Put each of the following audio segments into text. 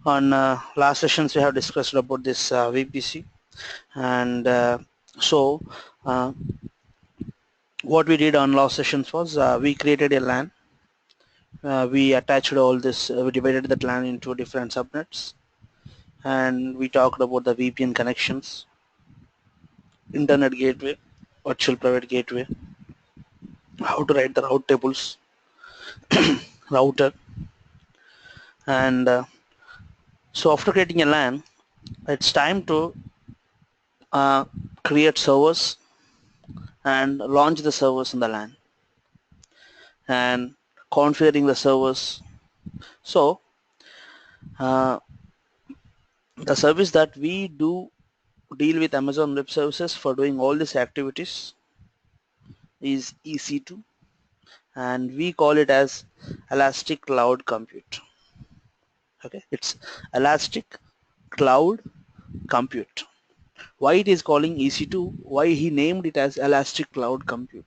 On last sessions we have discussed about this VPC, and so uh, what we did on last sessions was we created a LAN. We attached all this, we divided that LAN into different subnets, and we talked about the VPN connections, internet gateway, virtual private gateway, how to write the route tables, router, and so after creating a LAN, it's time to create servers and launch the servers in the LAN and configuring the servers. So the service that we do deal with Amazon Web Services for doing all these activities is EC2, and we call it as Elastic Cloud Compute. Okay, it's Elastic Cloud Compute. Why it is calling EC2? Why he named it as Elastic Cloud Compute?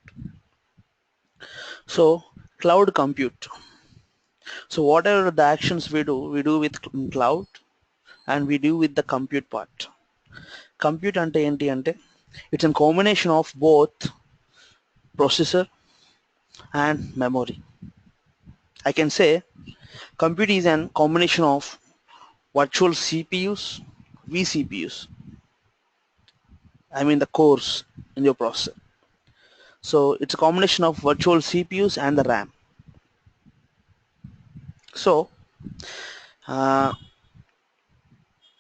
So cloud compute. So whatever the actions we do with cloud, and we do with the compute part. Compute ante enti ante it's a combination of both processor and memory. I can say compute is a combination of virtual CPUs, vCPUs. I mean the cores in your processor. So it's a combination of virtual CPUs and the RAM. So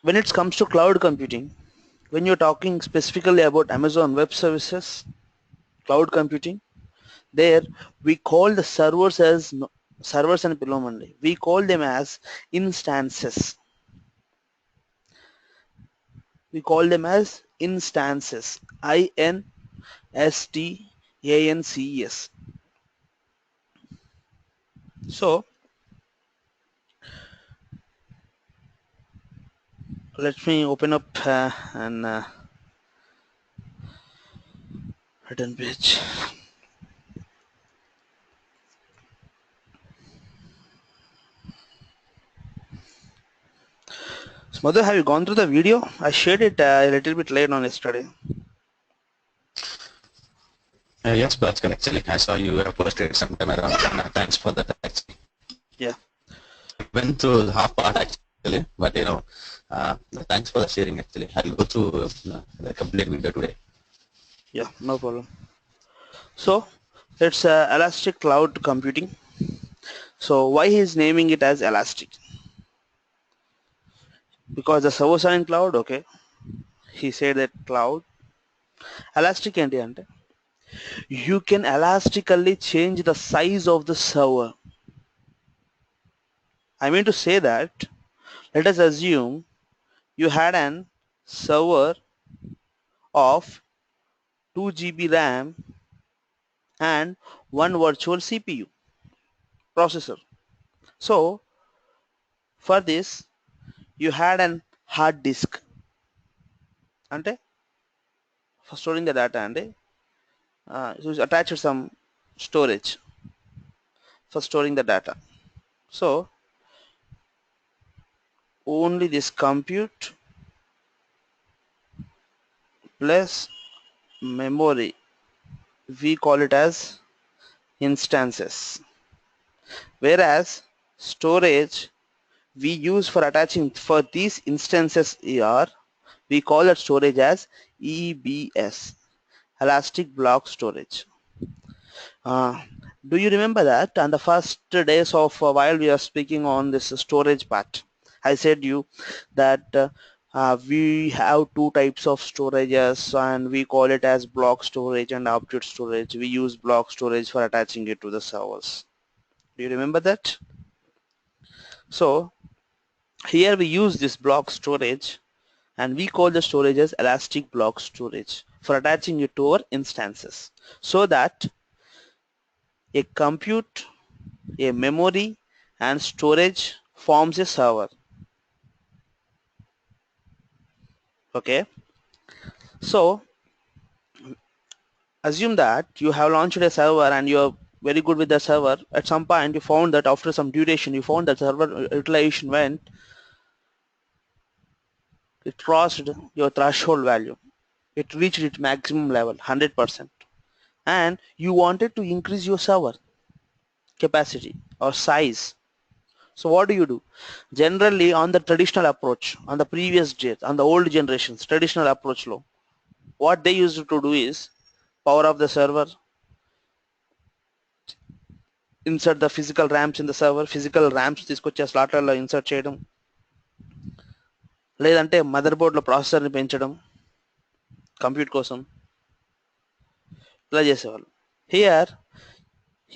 when it comes to cloud computing, when you're talking specifically about Amazon Web Services, cloud computing, there we call the servers as servers and Pilomandi. We call them as instances. We call them as instances. INSTANCES. So let me open up an written page. So Madhu, have you gone through the video? I shared it a little bit late on yesterday. Yes, Bhaskar, actually, I saw you have posted sometime around. Thanks for that, actually. Yeah. Went through the half part, actually, but thanks for the sharing, actually. I'll go through the complete video today. Yeah, no problem. So it's Elastic Cloud Computing. So why he's naming it as Elastic? Because the servers are in cloud, okay. He said that cloud. Elastic ante you can elastically change the size of the server. I mean to say that, let us assume you had an server of 2 GB RAM and one virtual CPU processor. So for this you had an hard disk ante for storing the data, and so it's attached some storage for storing the data. So only this compute plus memory, we call it as instances, whereas storage we use for attaching for these instances are, we call that storage as EBS, elastic block storage. Do you remember that on the first days of while we are speaking on this storage part, I said you that we have two types of storages, and we call it as block storage and object storage. We use block storage for attaching it to the servers. Do you remember that? So here we use this block storage, and we call the storage as elastic block storage for attaching it to our instances, so that a compute, a memory and storage forms a server. Okay, so assume that you have launched a server and you are very good with the server. At some point you found that after some duration you found that server utilization went It crossed your threshold value. It reached its maximum level, 100%. And you wanted to increase your server capacity or size. So what do you do? Generally on the traditional approach, on the previous jet, on the old generations, traditional approach low, what they used to do is power off the server, insert the physical RAMs in the server, physical RAMs తీసుకొచ్చి ఆ స్లాట్లలో insert చేయడం, లేదంటే mother బోర్డ్లో ప్రాసెసర్ని పెంచడం compute కోసం, ఇలా చేసేవాళ్ళు. Here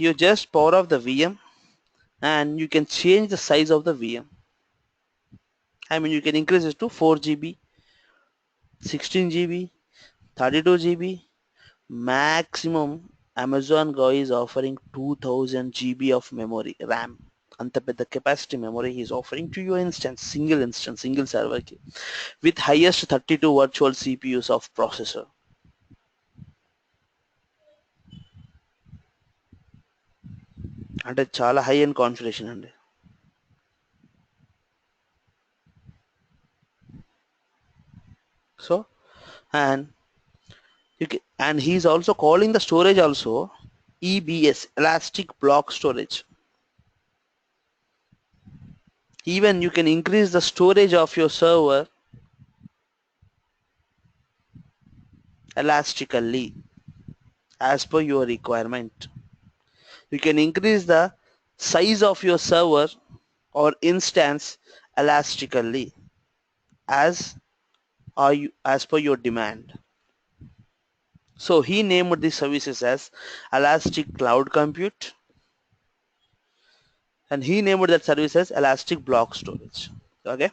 you just power off the VM and you can change the size of the VM. I mean you can increase it to 4 GB, 16 GB, 32 GB. Maximum Amazon Go is offering 2000 GB of memory RAM. అంత పెద్ద capacity memory is offering to your instance, single సర్వర్కి with highest 32 virtual CPUs of processor. అంటే చాలా high and configuration అండి. So and he is also calling the storage also EBS, elastic block storage. Even you can increase the storage of your server elastically as per your requirement. You can increase the size of your server or instance elastically as per your demand. So he named these services as elastic cloud compute, and he named that service as elastic block storage. Okay,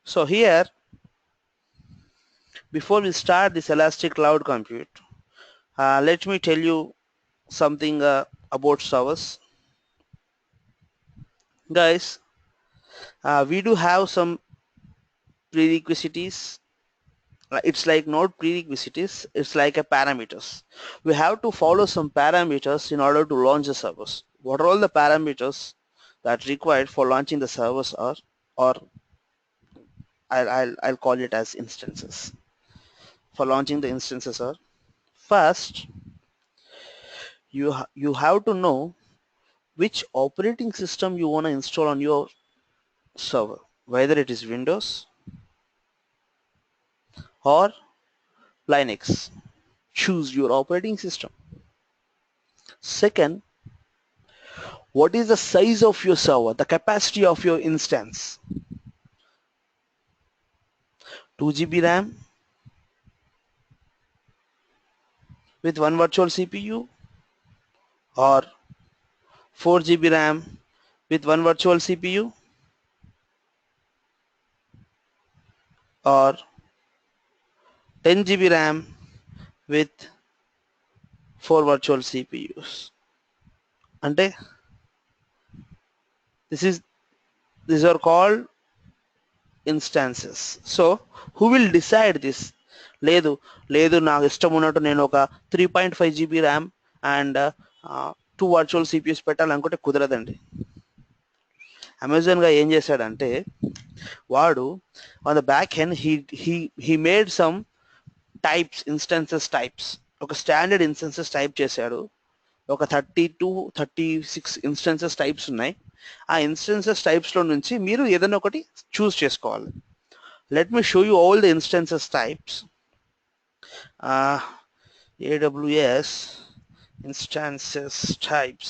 so here before we start this elastic cloud compute, let me tell you something about servers. Guys, we do have some prerequisites. It's like not prerequisites, it's like a parameters. We have to follow some parameters in order to launch the servers. What are all the parameters that required for launching the servers are, or I'll call it as instances. For launching the instances are, first you have to know which operating system you want to install on your server, whether it is Windows or Linux. Choose your operating system. Second, what is the size of your server, the capacity of your instance? 2 GB RAM with one virtual CPU, or 4 GB RAM with one virtual CPU, or 10 GB RAM with 4 virtual CPUs. అంటే these are called instances. So who will decide this? లేదు నాకు ఇష్టం ఉన్నట్టు నేను ఒక 3.5 GB RAM and 2 virtual CPUs పెట్టాలనుకుంటే కుదరదండి. అమెజాన్గా ఏం చేశాడంటే వాడు on the back end he made some types, instances types, ఒక స్టాండర్డ్ ఇన్స్టెన్సెస్ టైప్ చేశాడు. ఒక 36 ఇన్స్టెన్సెస్ టైప్స్ ఉన్నాయి. ఆ ఇన్స్టెన్సెస్ టైప్స్లో నుంచి మీరు ఏదైనా ఒకటి చూస్ చేసుకోవాలి. Let me show you all the instances types. AWS instances types.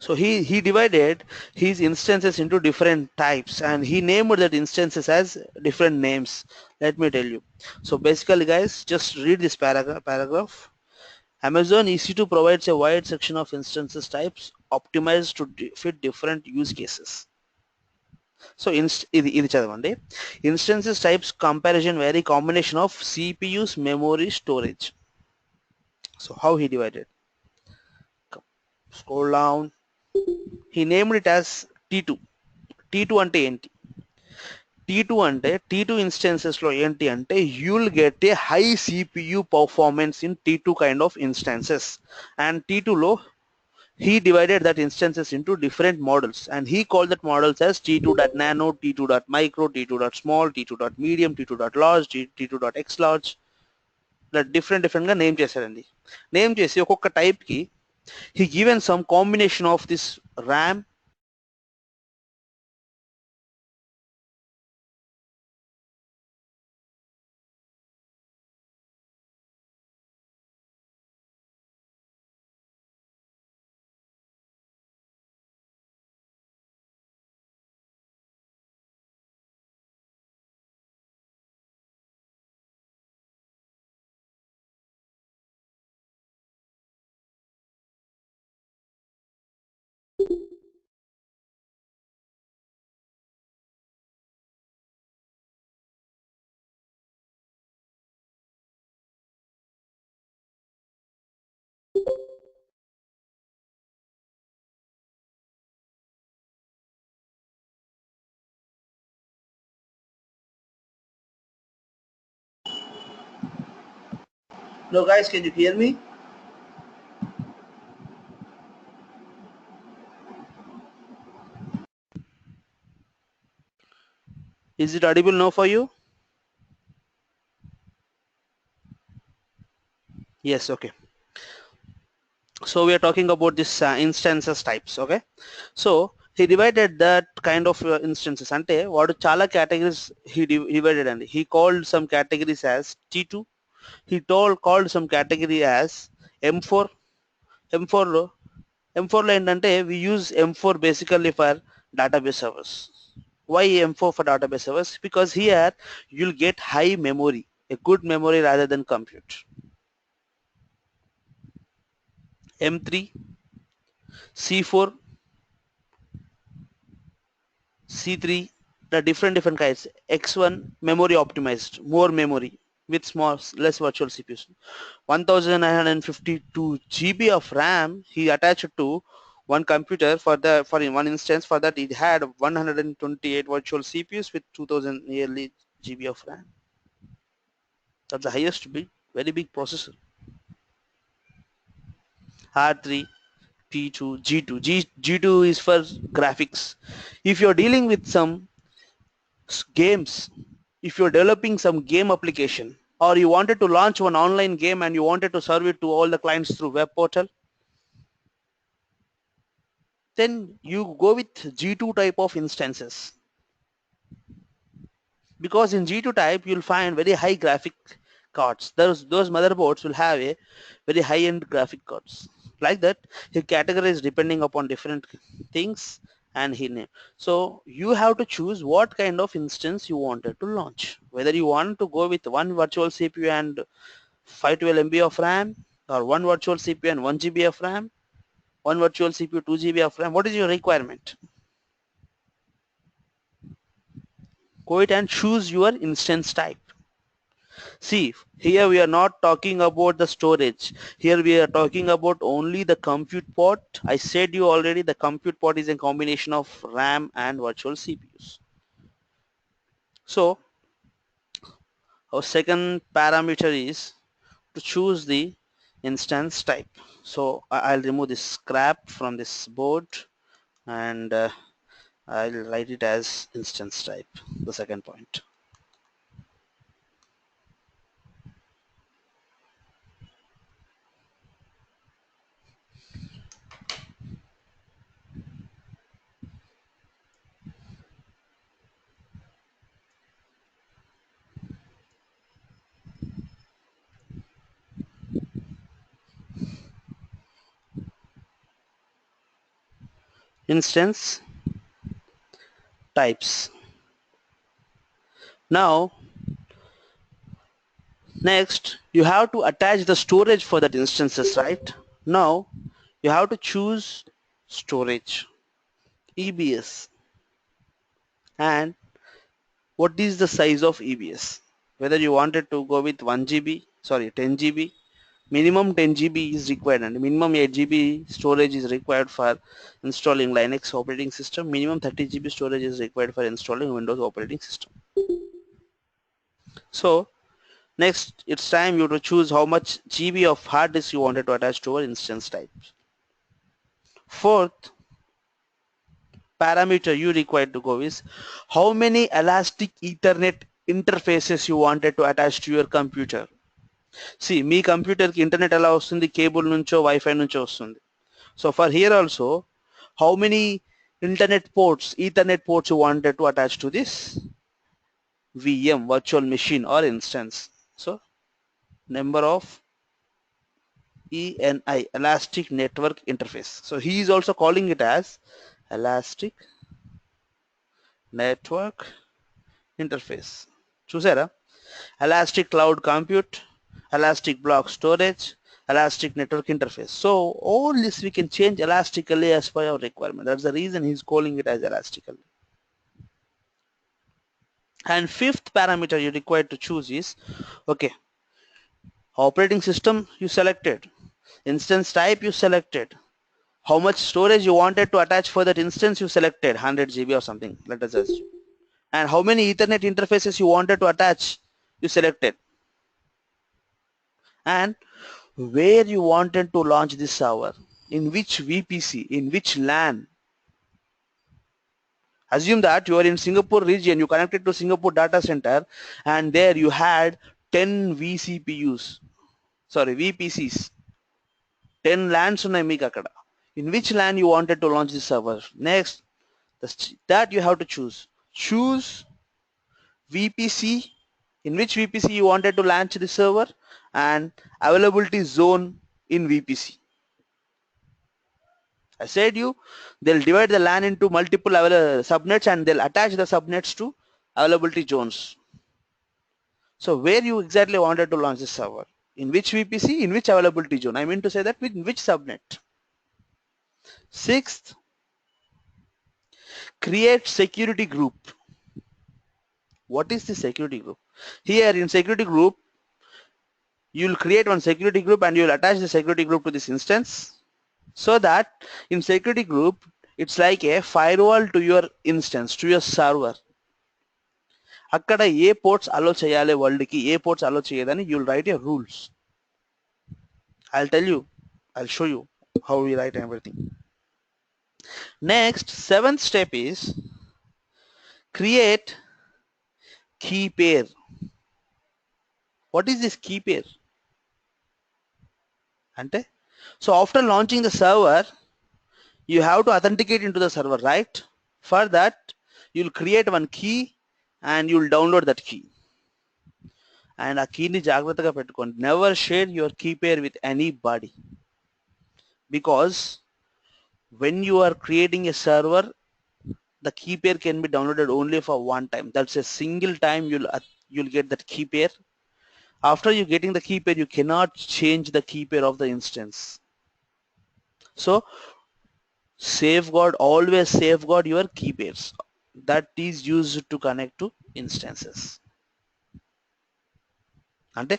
So he divided his instances into different types and he named that instances as different names. Let me tell you. So basically guys, just read this paragraph. Amazon EC2 provides a wide section of instances types optimized to fit different use cases. So ఇది చదవండి. Instances types comparison vary combination of CPUs, memory, storage. So how he divided? Scroll down. He named it as T2. T2 అంటే ఏంటి? T2 అంటే T2 ఇన్స్టెన్సెస్లో ఏంటి అంటే you'll get a high CPU performance in T2 kind of instances, and T2లో he divided that instances into different models, and he called that models as T2.nano, T2.micro, T2.small, T2.medium, T2.large, T2.xlarge. that different గా name చేశారండి. Name చేసి ఒక్కొక్క type కి he given some combination of this RAM. No guys, can you hear me? Is it audible now for you? Yes, okay. So we are talking about this instances types, okay? So he divided that kind of instances ante vaadu chala categories he divided, and he called some categories as T2. He called some category as M4. M4 లో M4 లో ఏంటంటే we use M4 basically for database servers. Why M4 for database servers? Because here you'll get high memory, a good memory rather than compute. M3, C4, C3, the different kinds. X1 memory optimized, more memory with less virtual CPUs. 1952 GB of RAM he attached to one computer for in one instance. For that it had 128 virtual CPUs with 2000 nearly GB of RAM. That's the highest big, very big processor. R3, P2, G2. G2 is for graphics. If you're dealing with some games, if you're developing some game application, or you wanted to launch one online game and you wanted to serve it to all the clients through web portal, then you go with G2 type of instances, because in G2 type you'll find very high graphic cards. Those motherboards will have a very high-end graphic cards. Like that, he categorized depending upon different things, and he named. So you have to choose what kind of instance you wanted to launch. Whether you want to go with one virtual CPU and 512 MB of RAM, or one virtual CPU and 1 GB of RAM, one virtual CPU 2 GB of RAM. What is your requirement? Go it and choose your instance type. See, here we are not talking about the storage. Here we are talking about only the compute port. I said you already, the compute port is a combination of RAM and virtual CPUs. So our second parameter is to choose the instance type. So I'll remove this scrap from this board, and I'll write it as instance type, the second point. Instance types. Now next you have to attach the storage for that instances, right? Now you have to choose storage, EBS, and what is the size of EBS, whether you wanted to go with 1 GB, sorry 10 GB. Minimum 10 GB is required, and minimum 8 GB storage is required for installing Linux operating system. Minimum 30 GB storage is required for installing Windows operating system. So next it's time you to choose how much GB of hard disk you wanted to attach to our instance type. Fourth parameter you required to go is how many elastic Ethernet interfaces you wanted to attach to your computer. See, మీ కంప్యూటర్కి internet ఎలా వస్తుంది, cable నుంచో wifi నుంచో వస్తుంది. So for here also, how many internet ports, Ethernet ports you wanted to attach to this VM, virtual machine or instance. So number of ENI, elastic network interface. So he is also calling it as elastic network interface. చూసారా, elastic cloud compute, elastic block storage, elastic network interface. So all this we can change elastically as per our requirement. That's the reason he's calling it as elastically. And fifth parameter you require to choose is, okay, operating system you selected, instance type you selected, how much storage you wanted to attach for that instance you selected, 100 GB or something, let us assume, and how many Ethernet interfaces you wanted to attach you selected, and where you wanted to launch this server, in which VPC, in which LAN. Assume that you are in Singapore region, you connected to Singapore data center, and there you had 10 VCPUs, sorry VPCs, 10 LANs ఉన్నాయి మీకు అక్కడ. In which LAN you wanted to launch this server. Next, that you have to choose VPC, in which VPC you wanted to launch the server, and availability zone in VPC. I said you, they'll divide the LAN into multiple subnets and they'll attach the subnets to availability zones. So where you exactly wanted to launch this server, in which VPC, in which availability zone, I mean to say that in which subnet. Sixth, create security group. What is the security group? Here in security group, you'll create one security group and you'll attach the security group to this instance, so that in security group it's like a firewall to your instance, to your server. అక్కడ ఏ ports allow చేయాలి వరల్డ్కి, ఏ ports allow చేయదని you'll write your rules. I'll tell you, I'll show you how we write everything. Next, seventh step is create key pair. What is this key pair? అంటే, so after launching the server, you have to authenticate into the server, right? For that, you'll create one key and you'll download that key. And ఆ key ని జాగ్రత్తగా పెట్టుకోండి. Never share your key pair with anybody, because when you are creating a server, the key pair can be downloaded only for one time. That's a single time you'll get that key pair. After you getting the key pair, you cannot change the key pair of the instance. So always safeguard your key pairs that is used to connect to instances. అంటే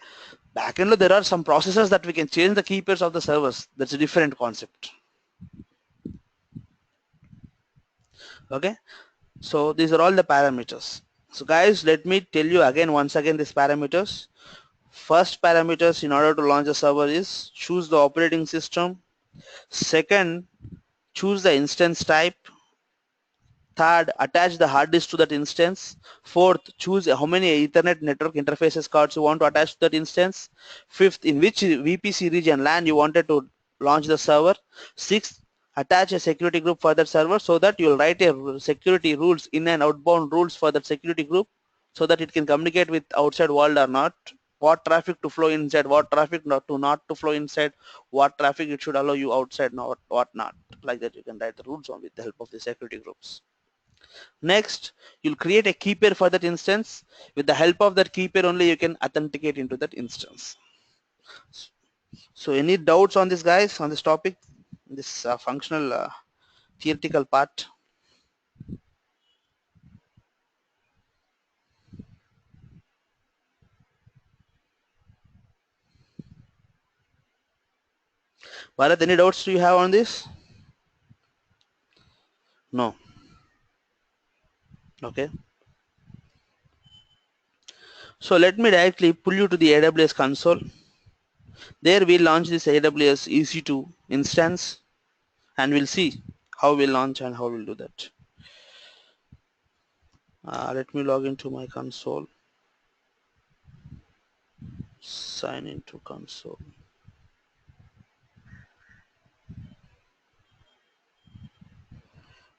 backend లో there are some processes that we can change the key pairs of the servers. That's a different concept. Okay, so these are all the parameters. So guys, let me tell you again once again these parameters. First parameters in order to launch a server is choose the operating system. Second, choose the instance type. Third, attach the hard disk to that instance. Fourth, choose how many Ethernet network interfaces cards you want to attach to that instance. Fifth, in which VPC region LAN you wanted to launch the server. Sixth, attach a security group for that server, so that you will write a security rules, in and outbound rules for that security group, so that it can communicate with outside world or not, what traffic to flow inside, what traffic not to flow inside, what traffic it should allow you outside, not what not. Like that you can write the rules on with the help of the security groups. Next, you'll create a key pair for that instance. With the help of that key pair only you can authenticate into that instance. So any doubts on this, guys, on this topic, this functional theoretical part? Bharat, any doubts do you have on this? No. Okay. So let me directly pull you to the AWS console. There we launch this AWS EC2 instance, and we'll see how we'll launch and how we'll do that. Let me log into my console, sign into console.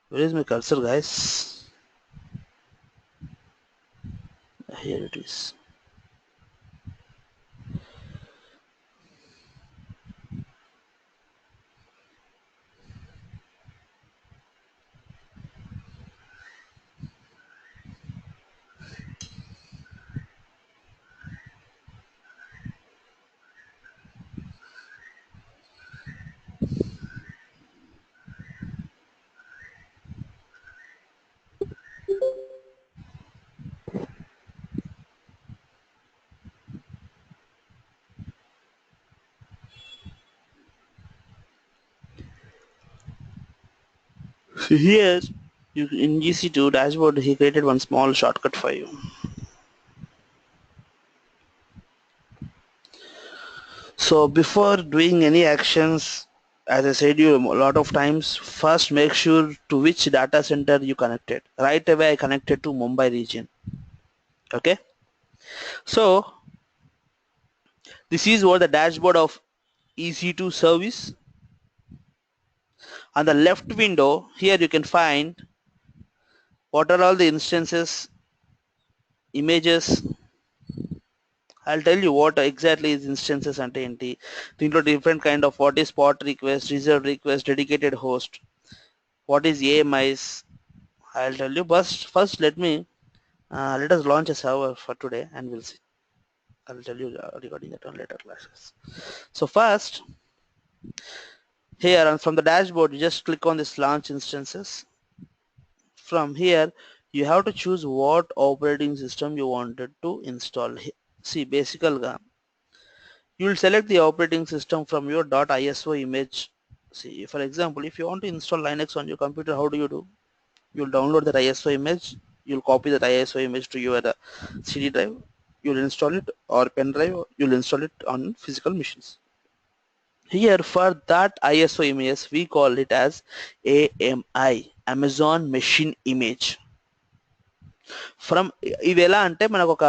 Where is my cursor, guys? Here it is. So here, in EC2 dashboard, he created one small shortcut for you. So before doing any actions, as I said you a lot of times, first make sure to which data center you connected. Right away I connected to Mumbai region. Okay. So this is what the dashboard of EC2 service. On the left window, here you can find what are all the instances, images. I'll tell you what exactly is instances and ఏంటి. దీంట్లో different kind of what is PART request, reserved request, dedicated host, what is AMIs. I'll tell you, but first let us launch a server for today and we'll see. I'll tell you regarding that on later classes. So first, here and from the dashboard, you just click on this launch instances. From here, you have to choose what operating system you wanted to install. See, basically, you will select the operating system from your .iso image. See, for example, if you want to install Linux on your computer, how do? You'll download that ISO image, you'll copy that ISO image to your CD drive, you'll install it, or pen drive, you'll install it on physical machines. Here for that ISO image, we call it as AMI, Amazon Machine Image. From ఇవి ఎలా అంటే మనకు ఒక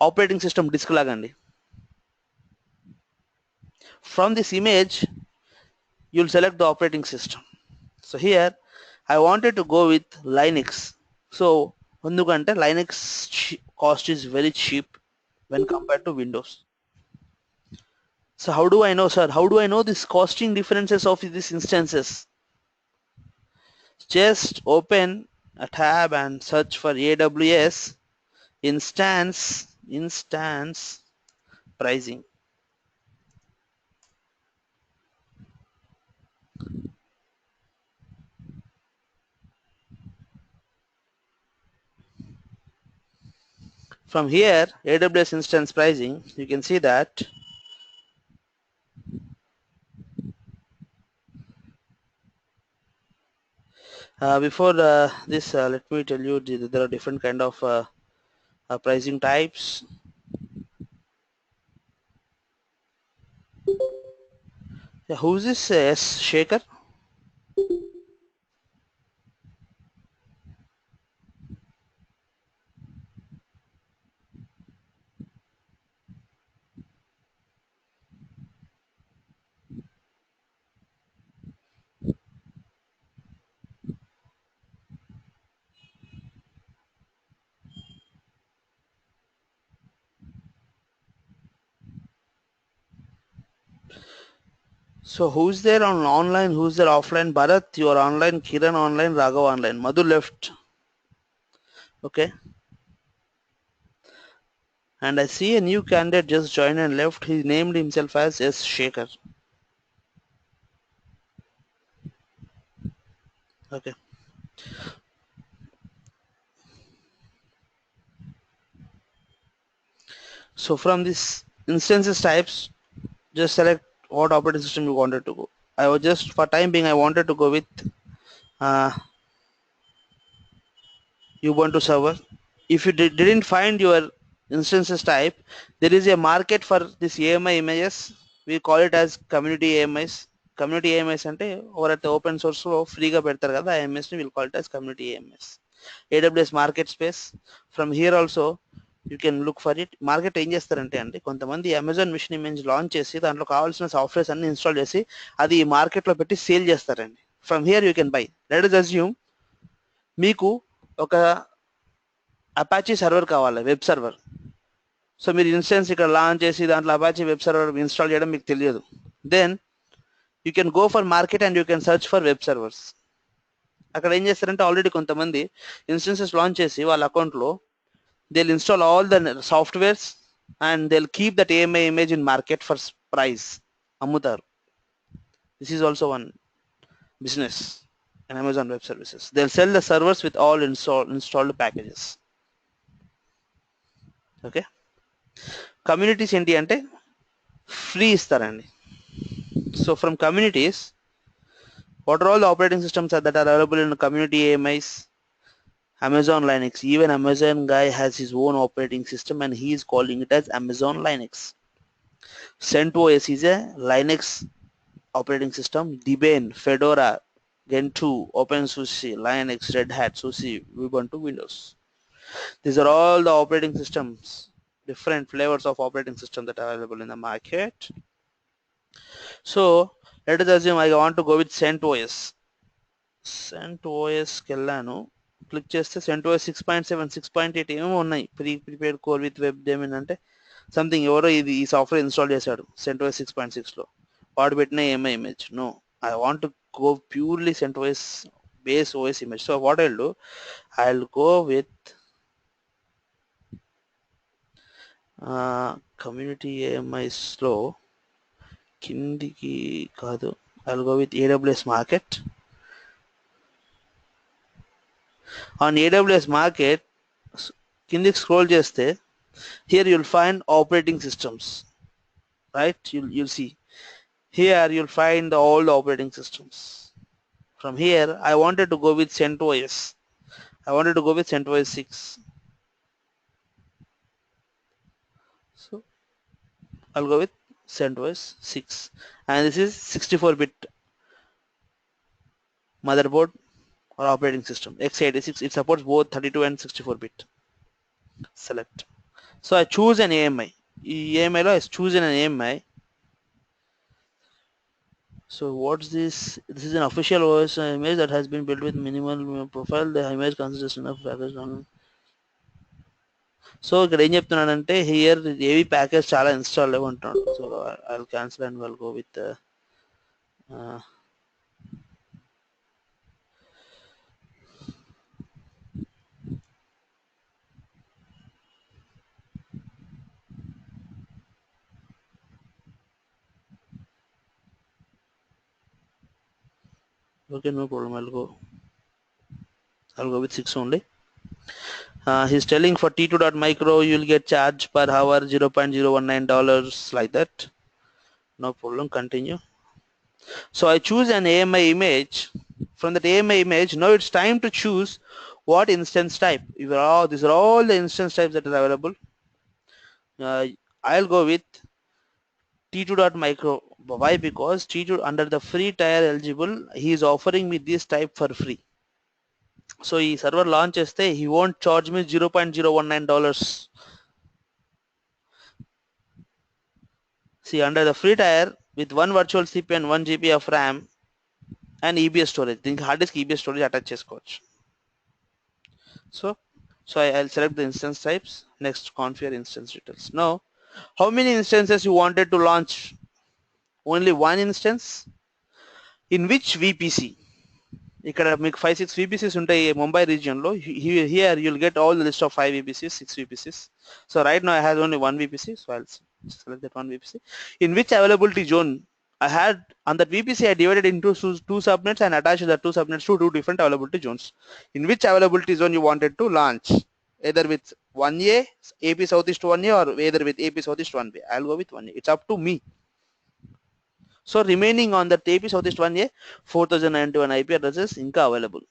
operating system disc లాగండి. From this image, you'll select the operating system. So here I wanted to go with Linux. So ఎందుకంటే Linux cost is very cheap when compared to Windows. So how do I know, sir? How do I know this costing differences of these instances? Just open a tab and search for AWS instance pricing. From here, AWS instance pricing, you can see that before this, let me tell you there are different kind of pricing types. Yeah, who's this S Shaker? So who's there on online? Who's there offline? Bharat, you are online. Kiran online. Raghav online. Madhu left. Okay. And I see a new candidate just joined and left. He named himself as S Shaker. Okay. So from this instances types, just select what operating system you wanted to go. I was just for time being I wanted to go with uh, Ubuntu server. If you didn't find your instances type, there is a market for this AMI images. We call it as community AMIs. Community AMIs అంటే ఎవరైతే open సోర్స్లో ఫ్రీగా పెడతారు కదా ఆ ఏఎంఎస్ని will call it as community AMIs. AWS market space, from here also you can look for it. Market ఏం చేస్తారంటే అండి, కొంతమంది అమెజాన్ మిషన్ ఇమేజ్ లాంచ్ చేసి దాంట్లో కావాల్సిన సాఫ్ట్వేర్స్ అన్ని ఇన్స్టాల్ చేసి అది మార్కెట్లో పెట్టి సేల్ చేస్తారండి. From here you can buy. Let us assume మీకు ఒక అపాచీ సర్వర్ కావాలి, వెబ్ సర్వర్. సో మీరు ఇన్స్టెన్స్ ఇక్కడ లాంచ్ చేసి దాంట్లో అపాచీ వెబ్ సర్వర్ ఇన్స్టాల్ చేయడం మీకు తెలియదు. Then you can go for market and you can search for web servers. అక్కడ ఏం చేస్తారంటే ఆల్రెడీ కొంతమంది ఇన్స్టెన్సెస్ లాంచ్ చేసి వాళ్ళ అకౌంట్లో they'll install all the softwares and they'll keep that AMI image in market for price. అమ్ముతారు. This is also one business in Amazon Web Services. They'll sell the servers with all installed packages. Okay, communities ఏంటి అంటే free ఇస్తారండి. So from communities, what are all the operating systems that are available in community AMIs? Amazon Linux. Even Amazon guy has his own operating system and he is calling it as Amazon Linux. CentOS is a Linux operating system. Debian, Fedora, Gentoo, OpenSUSE, Linux, Red Hat, SUSE, Ubuntu, Windows. These are all the operating systems, different flavors of operating system that are available in the market. So let us assume I want to go with CentOS. CentOS కెళ్ళాను, click చేస్తే CentOS 6.7, 6.8 ఏమో ఉన్నాయి. Prepared core with web admin అంటే something ఎవరో ఇది ఈ software install చేశాడు CentOS 6.6లో, వాడు పెట్టిన ఏమై image. No, I want to go purely CentOS base OS image. So what I'll do, I'll go with community AMIs లో కిందికి కాదు, I'll go with AWS market. On AWS market కిందికి scroll చేస్తే here you'll find operating systems, right? You'll see here you'll find all the operating systems. From here I wanted to go with CentOS. I wanted to go with CentOS 6. So I'll go with CentOS 6 and this is 64-bit motherboard or operating system, x86. It supports both 32 and 64-bit. Select. So I choose an AMI. ఈ AMIలో I choose an AMI. So what's this? This is an official OS image that has been built with minimal profile. The image consists enough package on. So ఇక్కడ ఏం చెప్తున్నానంటే here ఏవి package చాలా install లేవు అంటున్నాడు. So I will cancel and will go with okay, no problem. I'll go with 6 only. He's telling for T2.micro you'll get charged per hour $0.019 like that. No problem, continue. So I choose an AMI image. From that AMI image, now it's time to choose what instance type. These are all the instance types that are available. I'll go with T2.micro. Why? Because T2 under the free tier eligible, he is offering me this type for free. So ఈ server launch చేస్తే he won't charge me $0.019. See, under the free tier with one virtual CPU and 1 GB of RAM and EBS storage, దీనికి hard disk EBS storage attach చేసుకోవచ్చు. So I'll select the instance types. Next, configure instance details. Now, how many instances you wanted to launch? Only one instance. In which VPC? ఇక్కడ మీకు 5-6 VPCs ఉంటాయి Mumbai రీజియన్లో. Here you'll get all the list of 5 VPCs, 6 VPCs. So right now I have only one VPC, so I'll select that one VPC. In which availability zone I had on that VPC, I divided into two subnets and attached the two subnets to two different availability zones. In which availability zone you wanted to launch? Either with 1A, AP Southeast 1A, or either with AP Southeast 1B. I'll go with 1A. It's up to me. So remaining on the AP Southeast 1A, 4091 IP addresses ఇంకా available.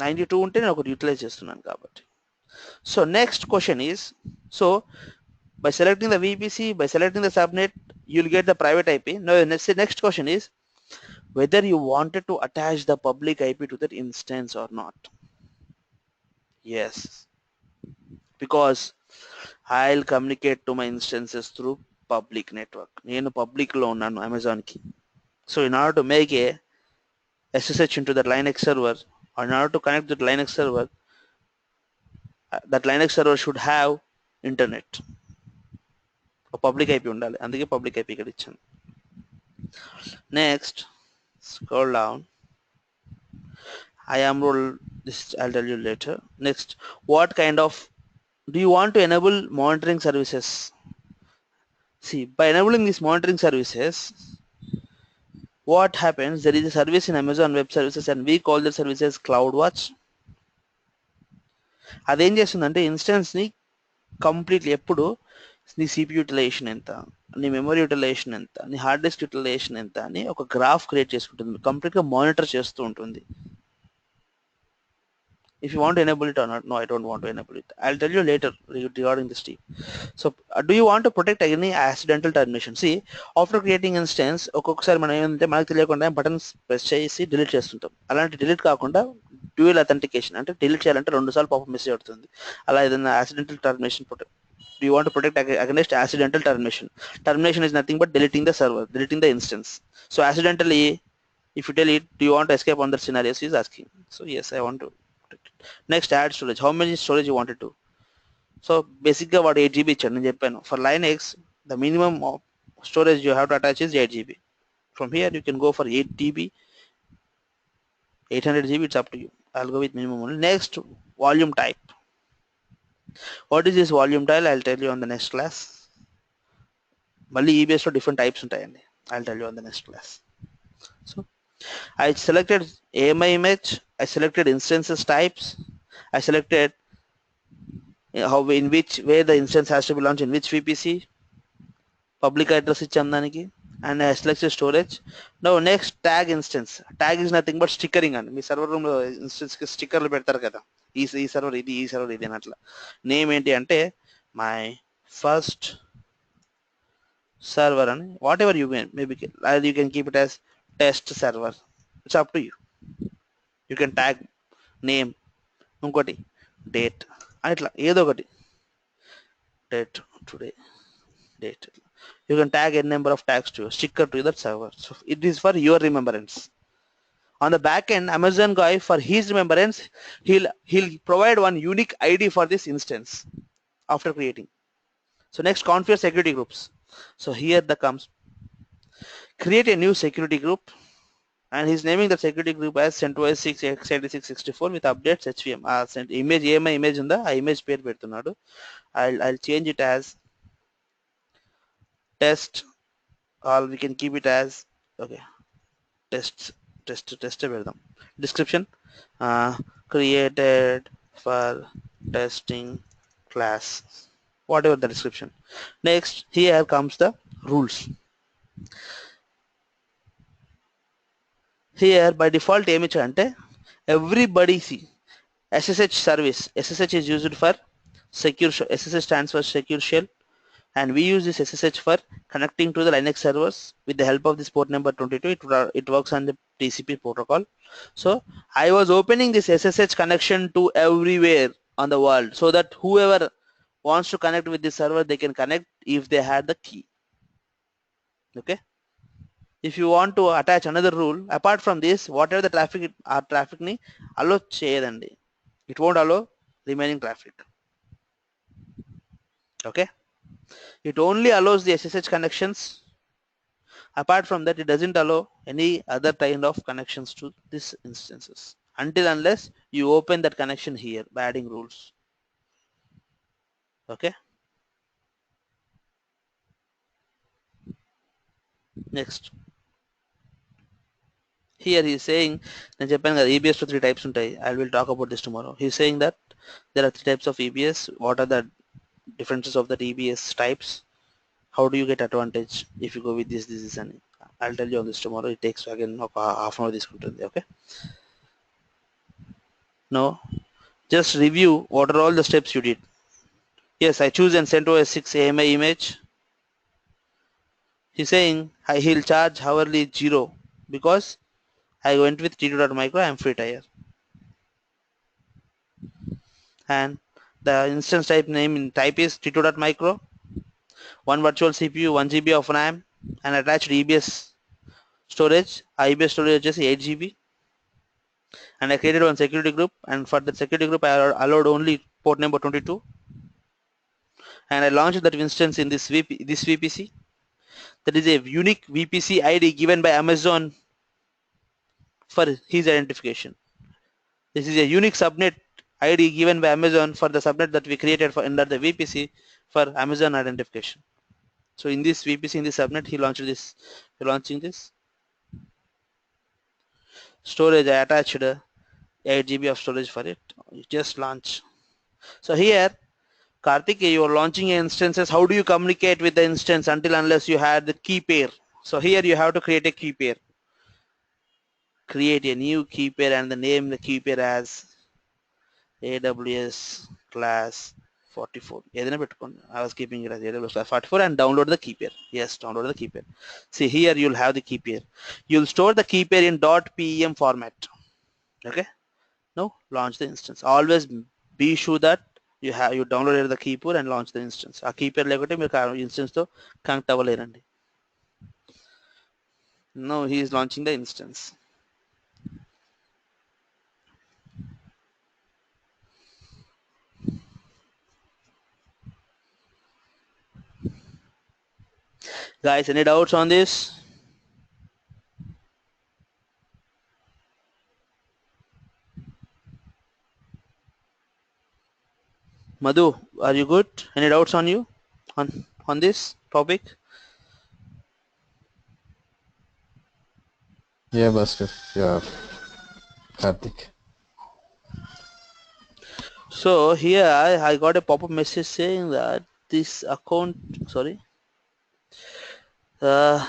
92 ఉంటే నేను ఒకటి utilise చేస్తున్నాను కాబట్టి. So next question is, so by selecting the VPC, by selecting the subnet, you'll get the private IP. Now next question is whether you wanted to attach the public IP to that instance or not. Yes, because I'll communicate to my instances through public network. నేను public లో ఉన్నాను Amazon కి. So in order to make a SSH into that Linux server, or in order to connect that Linux server, that Linux server should have internet. ఒక public IP ఉండాలి, అందుకే public IP ఇక్కడ ఇచ్చాను. Next scroll down. I am role, this I'll tell you later. Next, what kind of, do you want to enable monitoring services? See, by enabling these monitoring services, what happens, there is a service in Amazon Web Services and we call the service as CloudWatch. అదేం చేస్తుందంటే ఇన్స్టెన్స్ని completely ఎప్పుడు నీ CP utilisation ఎంత, నీ memory utilisation ఎంత, నీ hard disk utilisation ఎంత అని ఒక గ్రాఫ్ క్రియేట్ చేసుకుంటుంది, కంప్లీట్గా మానిటర్ చేస్తూ ఉంటుంది. If you want to enable it or not, no, I don't want to enable it. I'll tell you later regarding this tip. So, do you want to protect any accidental termination? See, after creating instance, ఒక్కొక్కసారి మనం ఏంటంటే మనకు తెలియకుండా buttons press చేసి delete చేస్తుంటాం. అలాంటి delete కాకుండా dual authentication అంటే డిలీట్ చేయాలంటే 2 సార్లు పాపం మెసేజ్ అవుతుంది. అలా ఏదైనా accidental termination protect. Do you want to protect against accidental termination? Termination is nothing but deleting the server, deleting the instance. So accidentally, if you delete, do you want to escape on that scenario? He is asking. So yes, I want to. Next, add storage. How many storage you wanted to? So basically what 8 GB ఇచ్చాను నేను చెప్పాను. For Linux, the minimum of storage you have to attach is 8 GB. From here you can go for 8 GB, 800 GB, it's up to you. I'll go with minimum only. Next, volume type. What is this volume type? I'll tell you on the next class. మళ్ళీ EBS లో different types ఉంటాయండి. I'll tell you on the next class. So I selected AMI image, I selected instances types, I selected how in which way the instance has to be launched in which VPC, public address ఇచ్చాం దానికి, and I selected storage. Now next, tag instance. Tag is nothing but stickering అండి. మీ server room లో instance కి స్టిక్కర్లు పెడతారు కదా, ఈ server ఇది, ఈ సర్వర్ ఇది అని అట్లా. నేమ్ ఏంటి అంటే my first server and whatever you can, maybe you can keep it as test server. It's up to you. You can tag name, ఇంకోటి date అట్లా ఏదో ఒకటి, date today, date. You can tag a number of tags to sticker to that server. So it is for your remembrance. On the back end, Amazon guy, for his remembrance, he'll provide one unique ID for this instance after creating. So next, configure security groups. So here the comes, create a new security group, and he's naming the security group as CentOS 6 x8664 with updates HVM. Image AMI image ఉందా, ఆ image పేరు పెడుతున్నాడు. I'll change it as test, or we can keep it as okay, test పెడదాం. Description, created for testing class, whatever the description. Next, here comes the rules. Here by default ఏమి అంటే everybody see SSH service. SSH is used for secure, SSH stands for secure shell, and we use this SSH for connecting to the Linux servers with the help of this port number 22. It works on the TCP protocol. So I was opening this SSH connection to everywhere on the world so that whoever wants to connect with this server, they can connect if they had the key. Okay. If you want to attach another rule apart from this, whatever the traffic ni allow cheyadandi, it won't allow remaining traffic. Okay, it only allows the SSH connections. Apart from that, it doesn't allow any other kind of connections to these instances until unless you open that connection here by adding rules. Okay, next, here he is saying, నేను చెప్పాను కదా EBS లో 3 types ఉంటాయి. I will talk about this tomorrow. He is saying that there are 3 types of EBS. What are the differences of the EBS types? How do you get advantage if you go with this and I'll tell you on this tomorrow. It takes again half an hour తీసుకుంటుంది. Okay, no, just review what are all the steps you did. Yes, I choose and CentOS 6 AMI image. He's saying he'll charge hourly 0 because I went with T2.micro, I'm free tire. And the instance type name in type is T2.micro, one virtual CPU, 1 GB of RAM, and attached EBS storage. EBS storage is 8 GB. And I created one security group, and for that security group I allowed only port number 22, and I launched that instance in this VPC. That is a unique VPC ID given by Amazon for his identification. This is a unique subnet ID given by Amazon for the subnet that we created for under the VPC for Amazon identification. So in this VPC, in this subnet, he launched this. Launching this storage, I attached 8 GB of storage for it. Just launch. So here, Karthik, you are launching instances. How do you communicate with the instance until unless you had the key pair? So here you have to create a key pair. Create a new key pair and name the key pair as AWS class 44. I was keeping it as AWS class 44 and download the key pair. Yes, download the key pair. See here you'll have the key pair. You'll store the key pair in .pem format. Okay. Now launch the instance. Always be sure that you downloaded the key pair and launch the instance. A key pair legote meer instance to connect avvalerandi. No, he is launching the instance. Guys, any doubts on this? Madhu, are you good? Any doubts on you on this topic? Yeah, Buster. Yeah, Karthik. So here I got a pop-up message saying that this account, sorry, uh,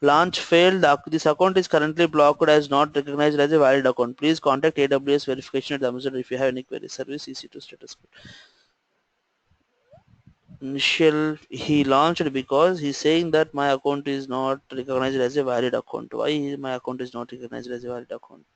launch failed. This account is currently blocked as not recognized as a valid account. Please contact AWS verification at Amazon if you have any queries. Service EC2 status code. Initial he launched because he's saying that my account is not recognized as a valid account. Why my account is not recognized as a valid account?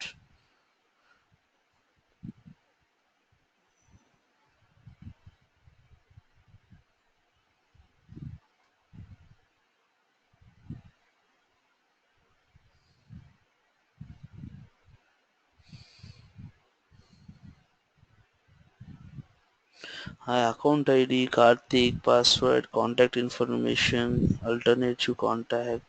Account ID, Karthik, password, contact information, alternative contact.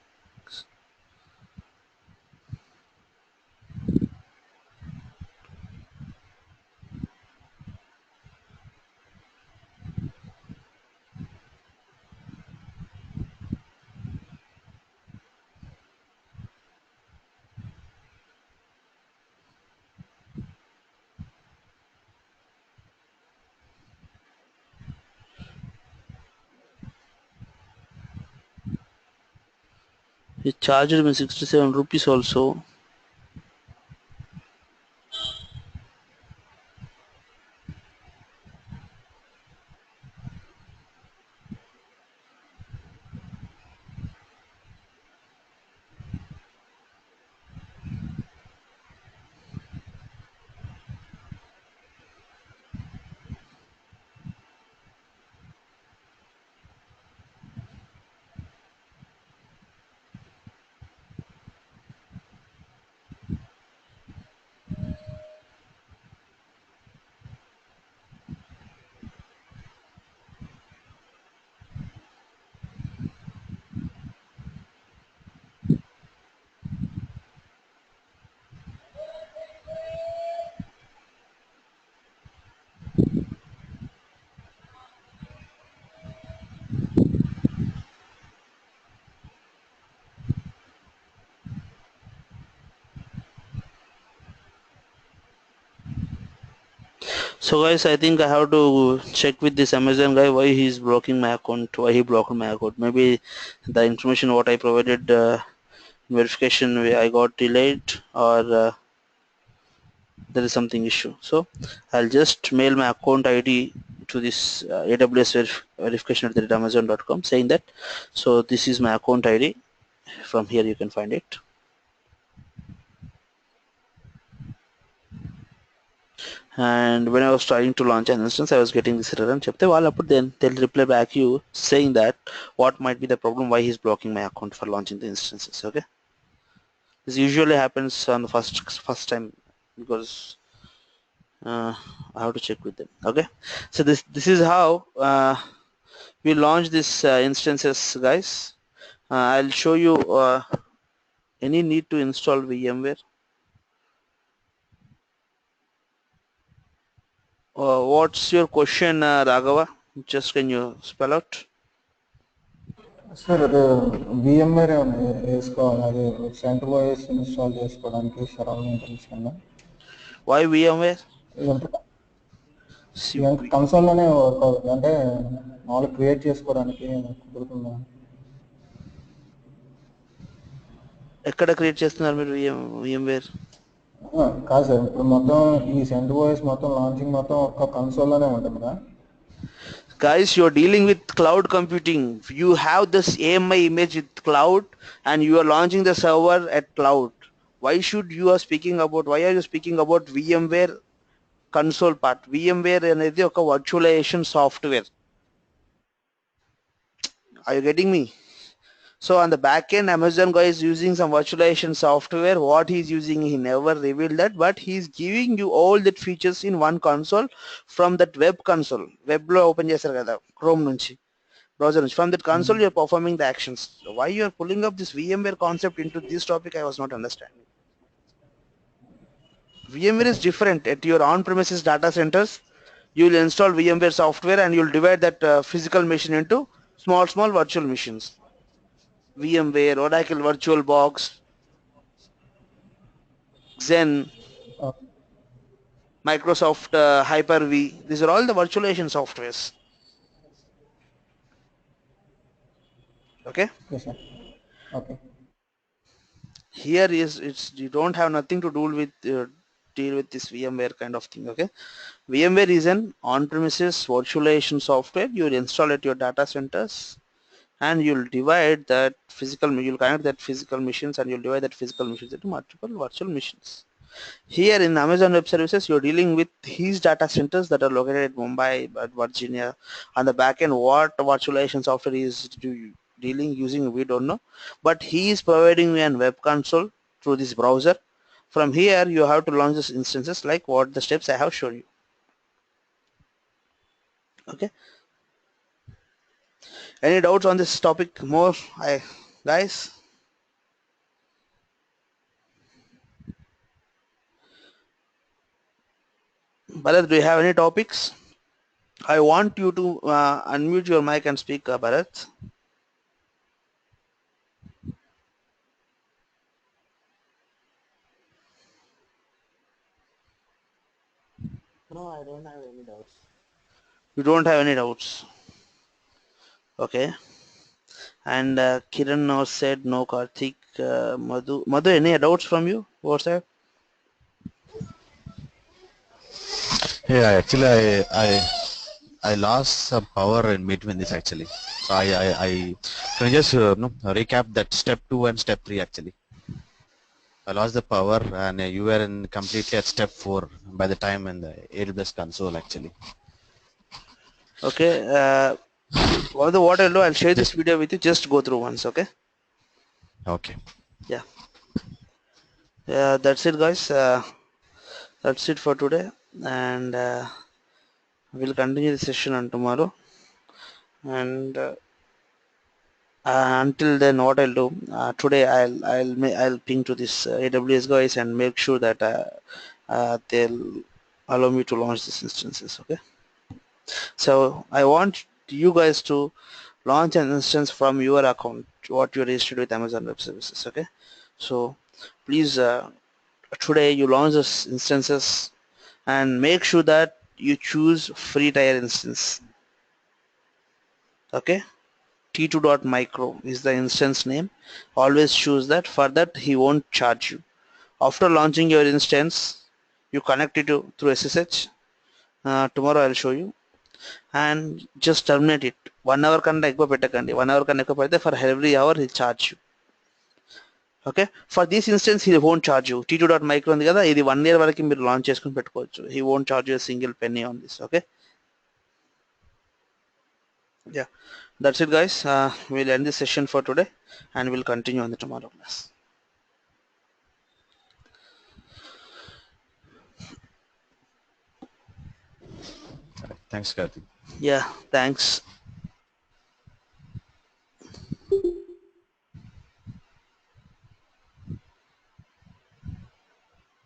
He charged me 67 rupees also. So guys, I think I have to check with this Amazon guy why he's blocking my account, why he blocked my account. Maybe the information what I provided verification I got delayed, or there is something issue. So I'll just mail my account ID to this AWS verification at amazon.com saying that, so this is my account ID. From here you can find it. And when I was trying to launch an instance, I was getting this error and then they'll reply back you saying that what might be the problem, why he's blocking my account for launching the instances. Okay, this usually happens on the first time because I have to check with them. Okay, so this is how we launch this instances, guys. I'll show you any need to install VMware. What's your question, Raghava? Just can you spell out? Sir అది VMware వేసుకోవాలి, అది central OS install చేసుకోవడానికి surrounding maintenance కింద Why VMware? ఇదంతా See, ఇదంతా కన్సోల్లోనే work అవుతుంది, అంటే మామూలుగా క్రియేట్ చేసుకోవడానికి కుదురుతుందా? ఎక్కడ క్రియేట్ చేస్తున్నారు మీరు VMware? కాదు సార్, ఇప్పుడు మొత్తం ఈ సెంట్రల్ ఓఎస్ మొత్తం లాంచింగ్ మొత్తం ఒక కన్సోల్లోనే ఉంటుంది కదా. Guys, you're dealing with cloud computing. You have this AMI image with cloud and you are launching the server at cloud. Why are you speaking about VMware console part? VMware అనేది ఒక virtualization software. Are you getting me? So on the back end, Amazon guy is using some virtualization software. What he's using, he never revealed that, but he's giving you all that features in one console from that web console. Web lo open చేస్తారు కదా Chrome నుంచి, browser నుంచి. From that console, you're performing the actions. So why you're pulling up this VMware concept into this topic, I was not understanding. VMware is different. At your on-premises data centers, you'll install VMware software and you'll divide that physical machine into small virtual machines. VMware, Oracle VirtualBox, Xen, Microsoft Hyper-V. These are all the virtualization softwares. Okay. Yes, sir. Okay. Here you don't have nothing to do with deal with this VMware kind of thing. Okay. VMware is an on-premises virtualization software. You'll install at your data centers, and you'll divide that you'll connect that physical machines, and you'll divide that physical machines into multiple virtual machines. Here in Amazon Web Services, you're dealing with his data centers that are located at Mumbai, at Virginia. On the back end, what virtualization software is dealing using, we don't know. But he is providing me a web console through this browser. From here, you have to launch these instances like what the steps I have shown you. Okay. Any doubts on this topic more, guys? Bharat, do you have any topics? I want you to unmute your mic and speak, Bharat. No, I don't have any doubts. You don't have any doubts. Okay. And Kiran now said no. Karthik, Madhu, any doubts from you? WhatsApp? Yeah, actually, I lost some power in between this actually. So I can you just recap that step 2 and step 3 actually. I lost the power and you were in completely at step 4 by the time in the AWS console actually. Okay. What I'll do, I'll share this video with you. Just go through once, okay? Okay. Yeah. That's it, guys. That's it for today, and we'll continue the session on tomorrow. And until then, what I'll do today, I'll ping to this AWS guys and make sure that they'll allow me to launch these instances. Okay. So I want you guys to launch an instance from your account, what you registered with Amazon Web Services. Okay. So please, today you launch those instances and make sure that you choose free tier instance. Okay. T2.micro is the instance name. Always choose that. For that, he won't charge you. After launching your instance, you connect it through SSH. Tomorrow I'll show you. and just terminate it. 1 hour కన్నా ఎక్కువ పెట్టకండి. 1 hour కన్నా ఎక్కువ పెడితే for every hour he'll charge you. Okay, for this instance he won't charge you. T2.micro ఉంది కదా, ఇది 1 year వరకు మీరు లాంచ్ చేసుకుని పెట్టుకోవచ్చు. He won't charge you single Penney on this. Okay, yeah, that's it guys. We'll end this session for today and we'll continue on the tomorrow class. Thanks, Karthik. Yeah, thanks.